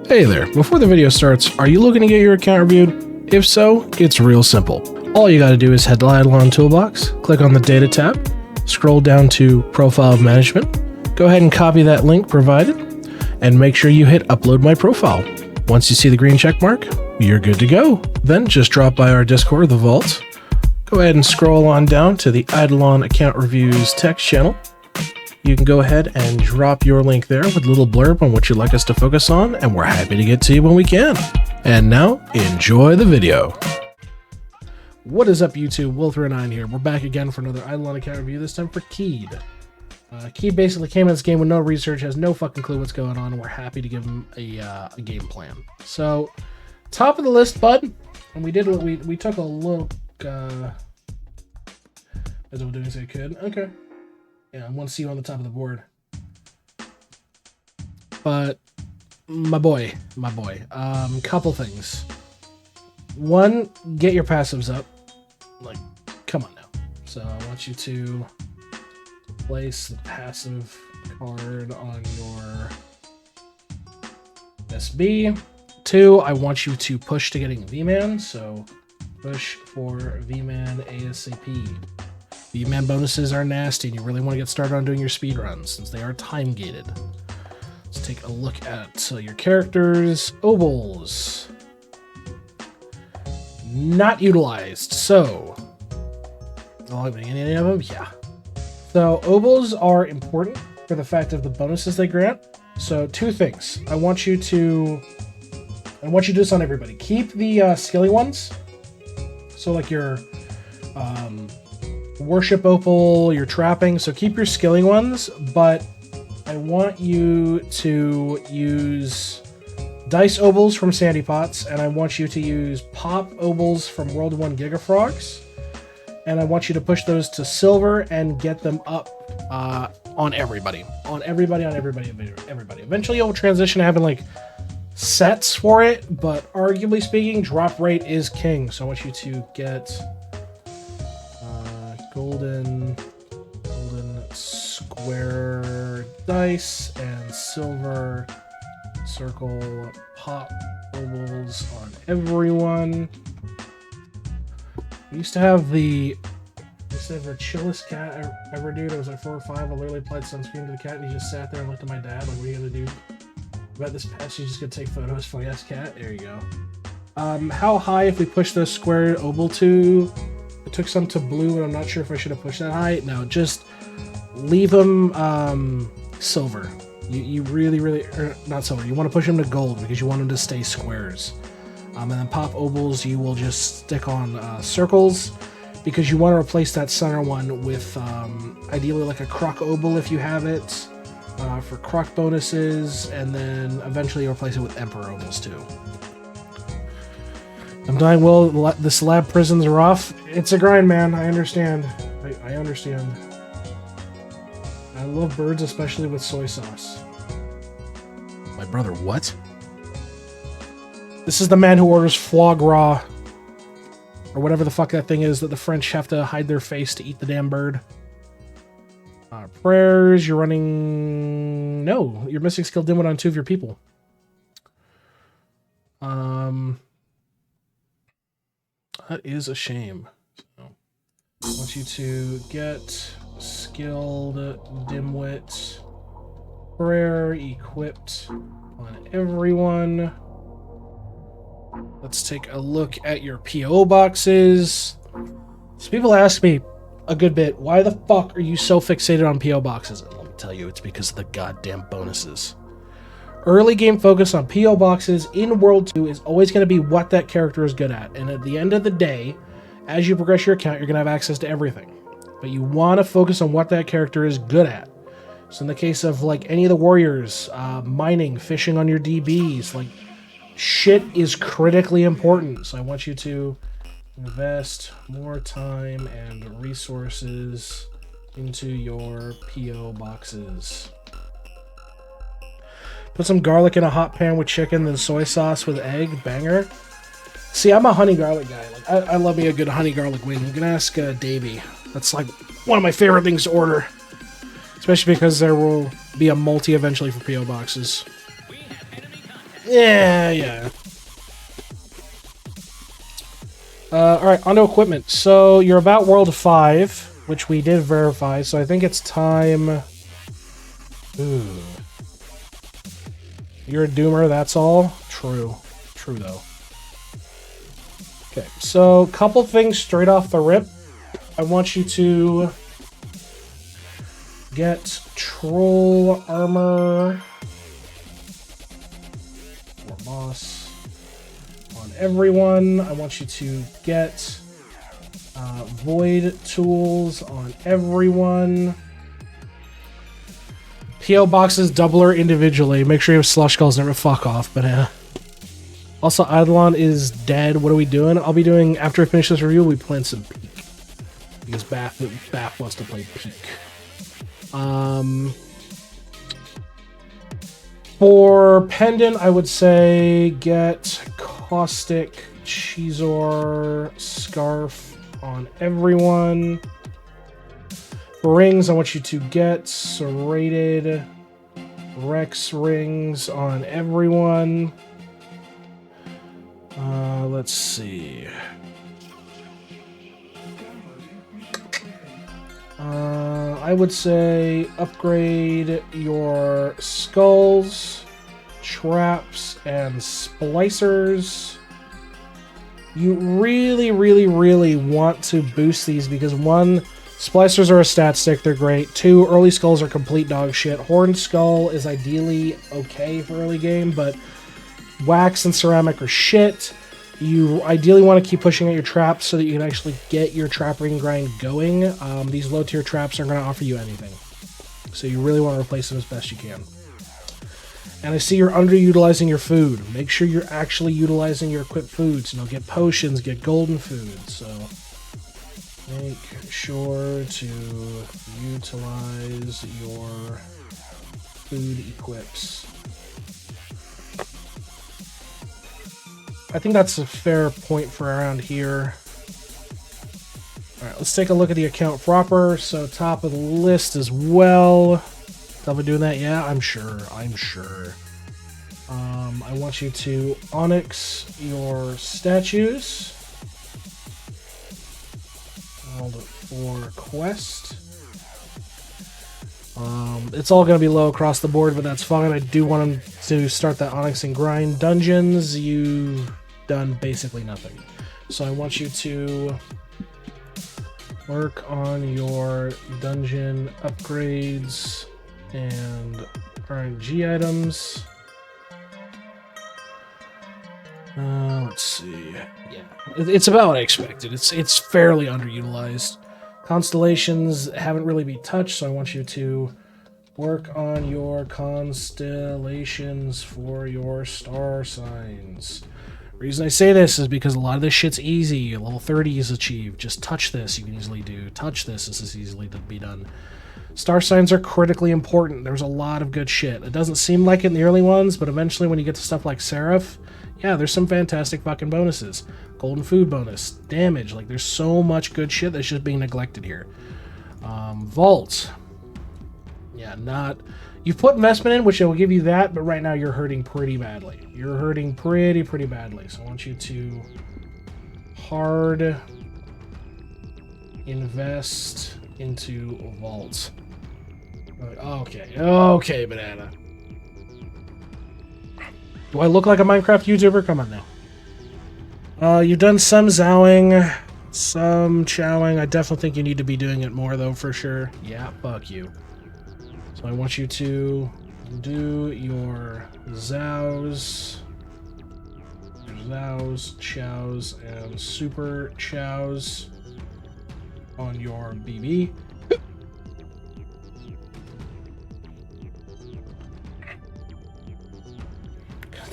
Hey there, before the video starts, are you looking to get your account reviewed? If so, it's real simple. All you gotta do is head to IdleOn toolbox, click on the data tab, scroll down to profile management, go ahead and copy that link provided, and make sure you hit upload my profile. Once you see the green check mark, you're good to go. Then just drop by our Discord, the Vault, go ahead and scroll on down to the IdleOn account reviews text channel. You can go ahead and drop your link there with a little blurb on what you'd like us to focus on, and we're happy to get to you when we can. And now, enjoy the video. What is up, YouTube? Will39 here. We're back again for another IdleOn account review, this time for Kead. Kead basically came in this game with no research, has no fucking clue what's going on, and we're happy to give him a game plan. So, top of the list, bud. And we did what we took a look, as we're doing so we could. Okay. Yeah, I want to see you on the top of the board. But, my boy, couple things. One, get your passives up. Like, come on now. So, I want you to place the passive card on your SB. Two, I want you to push to getting VMAN. So, push for VMAN ASAP. VMAN bonuses are nasty, and you really want to get started on doing your speed runs since they are time gated. Let's take a look at your characters. Obols. Not utilized. So, any of them? Yeah. So, Obols are important for the fact of the bonuses they grant. So, two things. I want you to do this on everybody. Keep the skilly ones. So, like your worship opal, your trapping, so keep your skilling ones, but I want you to use dice obols from Sandy Pots, and I want you to use pop obols from World 1 Gigafrogs, and I want you to push those to silver and get them up on everybody. Eventually you'll transition to having like sets for it, but arguably speaking, drop rate is king, so I want you to get golden square dice and silver circle pop obols on everyone. We used to have the chillest cat ever, dude. I was like 4 or 5. I literally applied sunscreen to the cat, and he just sat there and looked at my dad like, "What are you gonna do about this pet? She's just gonna take photos for yes cat." There you go. How high if we push the square obol to? I took some to blue, and I'm not sure if I should have pushed that high. No, just leave them silver. You really, not silver. You want to push them to gold because you want them to stay squares. And then pop obols, you will just stick on circles because you want to replace that center one with ideally like a croc obol if you have it for croc bonuses, and then eventually you'll replace it with emperor obols too. I'm dying, Will. This lab prison's rough. It's a grind, man. I understand. I understand. I love birds, especially with soy sauce. My brother, what? This is the man who orders foie gras. Or whatever the fuck that thing is that the French have to hide their face to eat the damn bird. Prayers, you're running... No, you're missing skill Dimwit on 2 of your people. That is a shame. So, I want you to get skilled Dimwit prayer equipped on everyone. Let's take a look at your PO boxes. So people ask me a good bit, why the fuck are you so fixated on PO boxes? And let me tell you, it's because of the goddamn bonuses. Early game focus on PO boxes in World 2 is always going to be what that character is good at. And at the end of the day, as you progress your account, you're going to have access to everything. But you want to focus on what that character is good at. So in the case of like any of the warriors, mining, fishing on your DBs, like shit is critically important. So I want you to invest more time and resources into your PO boxes. Put some garlic in a hot pan with chicken, then soy sauce with egg. Banger. See, I'm a honey garlic guy. Like, I love me a good honey garlic wing. You can ask Davey. That's like one of my favorite things to order. Especially because there will be a multi eventually for PO boxes. Yeah. Alright, onto equipment. So, you're about World 5, which we did verify, so I think it's time... Ooh. You're a doomer, that's all? True. True, though. Okay, so, couple things straight off the rip. I want you to get troll armor or boss on everyone. I want you to get void tools on everyone. PO boxes doubler individually. Make sure you have slush skulls. Never fuck off, banana. Also, IdleOn is dead. What are we doing? I'll be doing, after I finish this review, we plan some peak. Because Bath wants to play peak. For pendant, I would say get Caustic Chizoar Scarf on everyone. For rings, I want you to get Serrated Rex Rings on everyone. Let's see. I would say upgrade your skulls, traps, and splicers. You really, really, really want to boost these because 1, splicers are a stat stick, they're great. 2, early skulls are complete dog shit. Horned skull is ideally okay for early game, but wax and ceramic are shit. You ideally want to keep pushing out your traps so that you can actually get your trap ring grind going. These low tier traps aren't going to offer you anything. So you really want to replace them as best you can. And I see you're underutilizing your food. Make sure you're actually utilizing your equipped foods. You know, get potions, get golden food. So make sure to utilize your food equips. I think that's a fair point for around here. Alright, let's take a look at the account proper. So top of the list as well. Am I doing that? Yeah, I'm sure. I want you to Onyx your statues. Hold it for quest. It's all going to be low across the board, but that's fine. I do want him to start that Onyx and grind. Dungeons, you've done basically nothing. So I want you to work on your dungeon upgrades and RNG items. Let's see. Yeah, it's about what I expected. It's fairly underutilized. Constellations haven't really been touched, so I want you to work on your constellations for your star signs. Reason I say this is because a lot of this shit's easy. Level 30 is achieved. Just touch this, you can easily do. Touch this is easily to be done. Star signs are critically important. There's a lot of good shit. It doesn't seem like it in the early ones, but eventually when you get to stuff like Seraph, yeah, there's some fantastic fucking bonuses. Golden food bonus, damage, like there's so much good shit that's just being neglected here. Vault. Yeah, not... You've put investment in, which will give you that, but right now you're hurting pretty badly. You're hurting pretty badly. So I want you to hard invest into Vault. Okay, banana. Do I look like a Minecraft YouTuber? Come on now. You've done some zowing, some chowing. I definitely think you need to be doing it more, though, for sure. Yeah, fuck you. So I want you to do your ZOWS, chows, and super chows on your BB.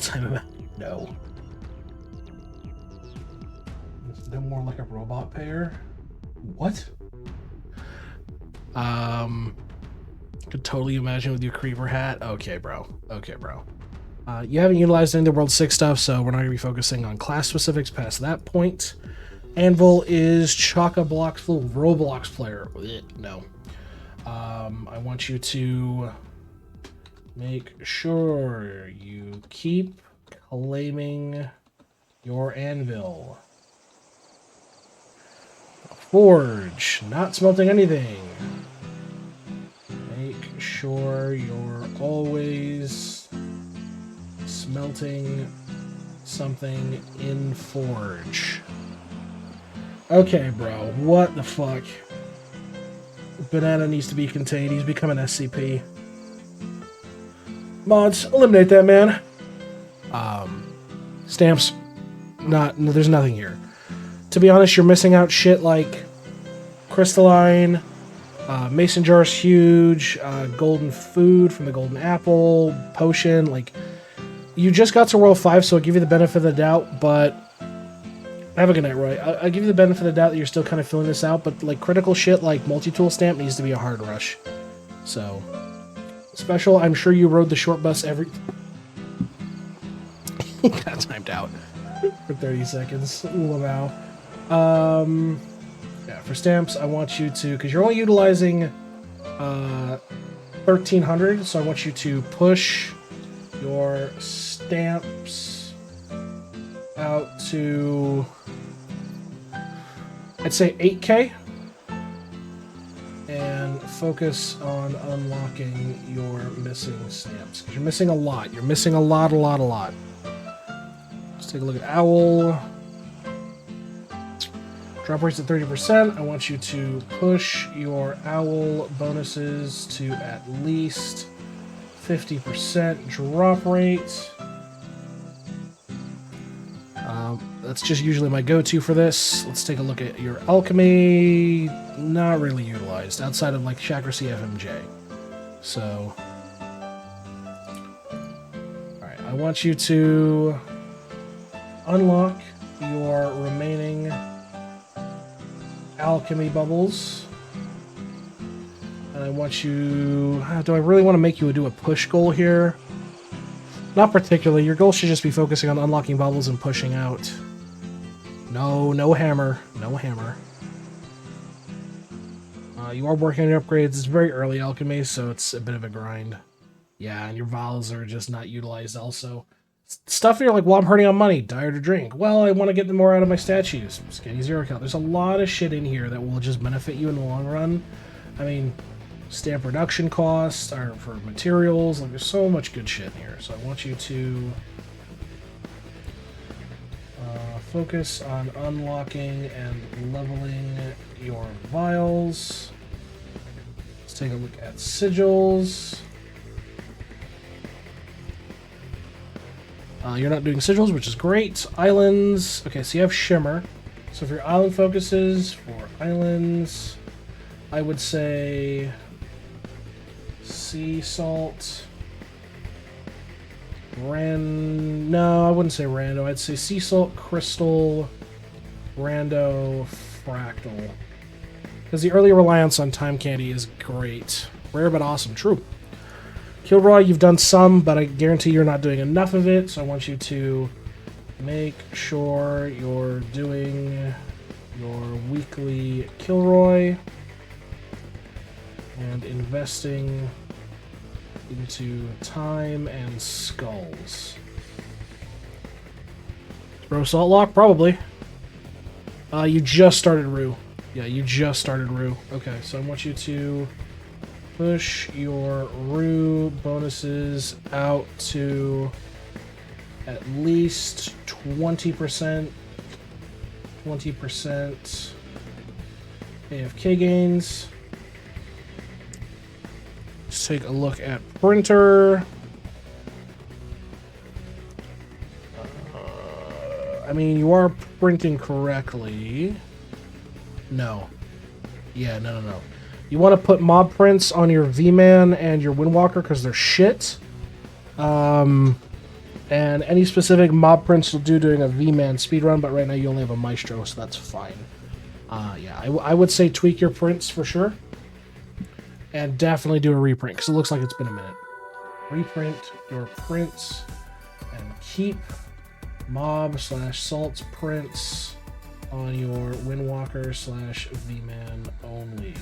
Time about no. They're more like a robot pair. What? Could totally imagine with your creeper hat. Okay, bro. You haven't utilized any of the World 6 stuff, so we're not going to be focusing on class specifics past that point. Anvil is chock-a-block full Roblox player. No. I want you to make sure you keep claiming your anvil. Forge, not smelting anything. Make sure you're always smelting something in Forge. Okay, bro, what the fuck? Banana needs to be contained. He's become an SCP. Mods, eliminate that man. Stamps, there's nothing here. To be honest, you're missing out shit like crystalline, mason jar's huge, golden food from the golden apple, potion. Like, you just got to World 5, so I'll give you the benefit of the doubt, but have a good night, Roy. I'll give you the benefit of the doubt that you're still kind of filling this out, but like critical shit like multi-tool stamp needs to be a hard rush. So, special, I'm sure you rode the short bus every... Got timed out for 30 seconds. Wow. Yeah, for stamps, I want you to, because you're only utilizing 1,300, so I want you to push your stamps out to, I'd say 8K, and focus on unlocking your missing stamps, because you're missing a lot. You're missing a lot. Let's take a look at Owl. Drop rates at 30%. I want you to push your Owl bonuses to at least 50% drop rate. That's just usually my go-to for this. Let's take a look at your alchemy. Not really utilized outside of like Chakracy FMJ. So, alright, I want you to unlock your remaining alchemy bubbles. And I want you... do I really want to make you do a push goal here? Not particularly. Your goal should just be focusing on unlocking bubbles and pushing out. No hammer. No hammer. You are working on your upgrades. It's very early alchemy, so it's a bit of a grind. Yeah, and your vials are just not utilized also. Stuff you're like, well, I'm hurting on money. Dire to drink. Well, I want to get more out of my statues. Skinny zero count. There's a lot of shit in here that will just benefit you in the long run. I mean, stamp reduction costs are for materials. Like, there's so much good shit in here. So I want you to focus on unlocking and leveling your vials. Let's take a look at sigils. You're not doing sigils, which is great. Islands. Okay, so you have Shimmer. So for your island focuses, for islands, I would say Sea Salt. No, I wouldn't say Rando. I'd say Sea Salt, Crystal, Rando, Fractal. Because the early reliance on Time Candy is great. Rare but awesome. True. Kilroy, you've done some, but I guarantee you're not doing enough of it, so I want you to make sure you're doing your weekly Kilroy and investing into time and skulls. Bro, Salt Lock? Probably. You just started Rue. Yeah, you just started Rue. Okay, so I want you to push your Rue bonuses out to at least 20%. 20% AFK gains. Let's take a look at Printer. I mean, you are printing correctly. No. Yeah, no. You want to put mob prints on your VMAN and your Windwalker because they're shit. And any specific mob prints will do during a VMAN speedrun, but right now you only have a Maestro, so that's fine. Yeah, I would say tweak your prints for sure. And definitely do a reprint, because it looks like it's been a minute. Reprint your prints and keep mob/salts prints on your Windwalker/VMAN only.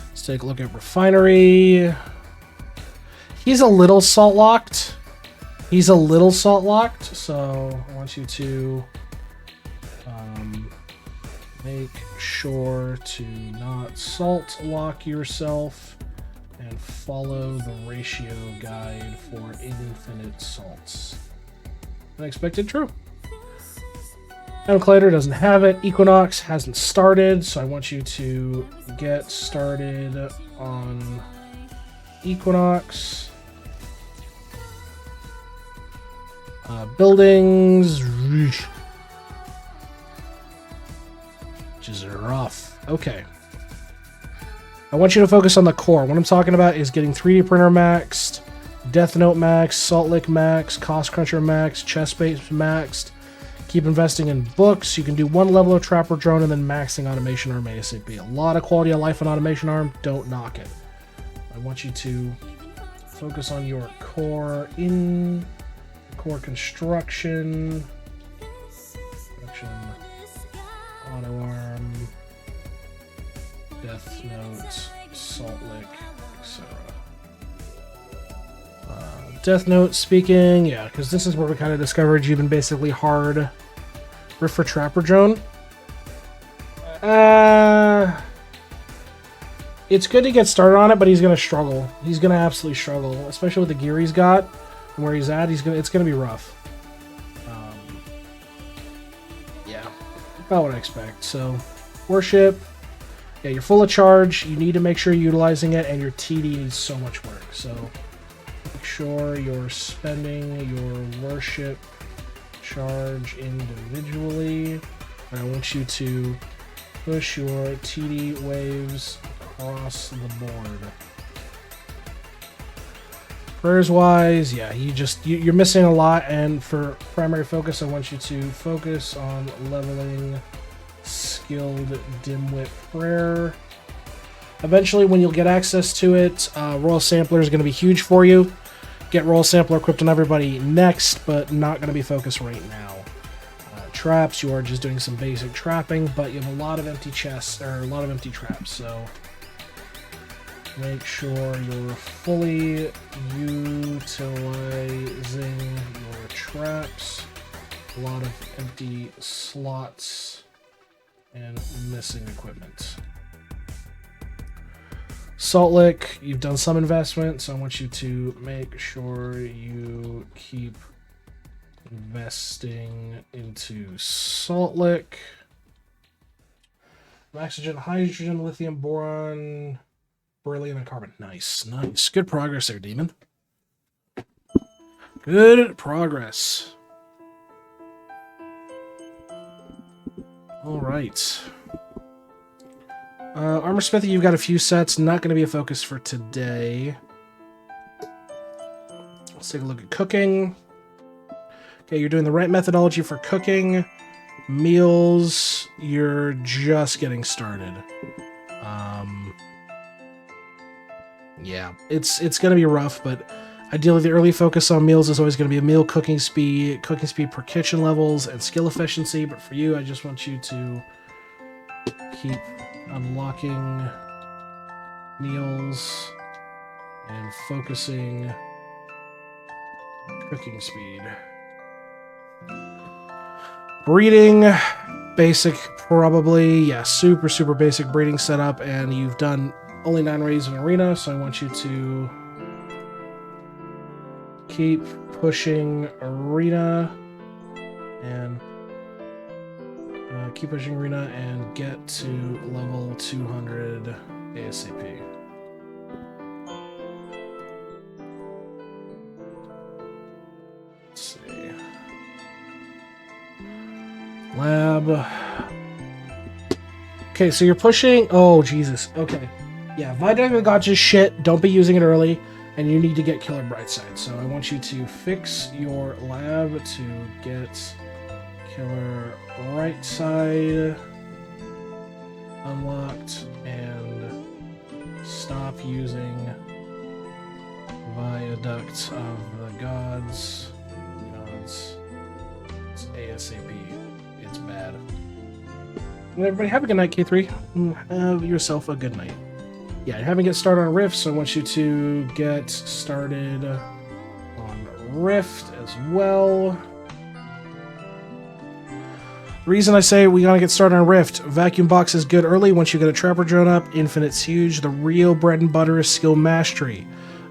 Let's take a look at Refinery. He's a little salt locked. He's a little salt locked, so I want you to make sure to not salt lock yourself and follow the ratio guide for infinite salts. Unexpected true. Collider doesn't have it. Equinox hasn't started, so I want you to get started on Equinox. Buildings, which is rough. Okay. I want you to focus on the core. What I'm talking about is getting 3D printer maxed, Death Note maxed, Salt Lick maxed, Cost Cruncher maxed, Chest Base maxed. Keep investing in books. You can do one level of Trapper Drone and then maxing Automation Arm ASAP. A lot of quality of life on Automation Arm. Don't knock it. I want you to focus on your core in core construction. Auto Arm, Death Note, Salt Lick, etc. Death Note speaking, yeah, because this is where we kind of discovered you've been basically hard riff for Trapper Drone. It's good to get started on it, but he's gonna struggle. He's gonna absolutely struggle, especially with the gear he's got and where he's at. It's gonna be rough. Yeah, about what I expect. So, worship. Yeah, you're full of charge. You need to make sure you're utilizing it, and your TD needs so much work. So, make sure you're spending your worship charge individually. I want you to push your TD waves across the board. Prayers wise, yeah, you're missing a lot, and for primary focus, I want you to focus on leveling skilled Dimwit prayer. Eventually, when you'll get access to it, Royal Sampler is going to be huge for you. Get Royal Sampler equipped on everybody next, but not going to be focused right now. Traps, you are just doing some basic trapping, but you have a lot of empty chests, or a lot of empty traps, so make sure you're fully utilizing your traps. A lot of empty slots and missing equipment. Salt Lick, you've done some investment, so I want you to make sure you keep investing into Salt Lick. Oxygen, hydrogen, lithium, boron, beryllium, and carbon. Nice, nice. Good progress there, Demon. Good progress. All right. Armor Smithy, you've got a few sets. Not going to be a focus for today. Let's take a look at cooking. Okay, you're doing the right methodology for cooking. Meals, you're just getting started. Yeah, it's going to be rough, but ideally the early focus on meals is always going to be a meal cooking speed per kitchen levels, and skill efficiency. But for you, I just want you to keep unlocking meals and focusing on cooking speed. Breeding, basic probably. Yeah, super basic breeding setup, and you've done only 9 raids in arena, so I want you to keep pushing arena and get to level 200 ASAP. Let's see. Lab. Okay, so you're pushing. Oh, Jesus. Okay. Yeah, Vidago Gotcha's shit. Don't be using it early, and you need to get Killer Brightside. So I want you to fix your lab to get Killer Brightside unlocked and stop using Viaduct of the Gods. It's ASAP. It's bad. And everybody have a good night, K3. Have yourself a good night. Yeah, I haven't get started on Rift, so I want you to get started on Rift as well. The reason I say we gotta get started on Rift, vacuum box is good early. Once you get a trapper drone up, infinite's huge. The real bread and butter is skill mastery.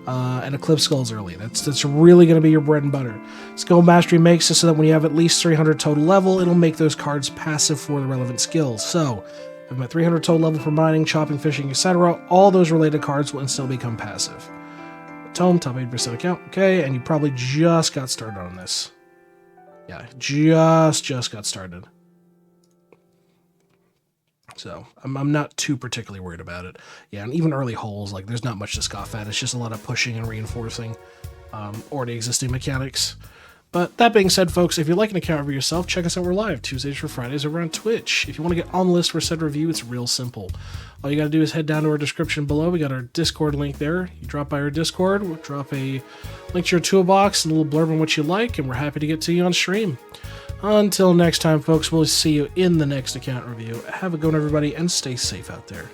And Eclipse Skull's early. That's really going to be your bread and butter. Skill Mastery makes it so that when you have at least 300 total level, it'll make those cards passive for the relevant skills. So, if I'm at 300 total level for mining, chopping, fishing, etc., all those related cards will instantly become passive. Tome, top 8% account. Okay, and you probably just got started on this. Yeah, just got started. So, I'm not too particularly worried about it. Yeah, and even early holes, like, there's not much to scoff at. It's just a lot of pushing and reinforcing already existing mechanics. But that being said, folks, if you'd like an account review yourself, check us out. We're live Tuesdays for Fridays over on Twitch. If you want to get on the list for said review, it's real simple. All you got to do is head down to our description below. We got our Discord link there. You drop by our Discord, we'll drop a link to your toolbox and a little blurb on what you like, and we're happy to get to you on stream. Until next time, folks, we'll see you in the next account review. Have a good one, everybody, and stay safe out there.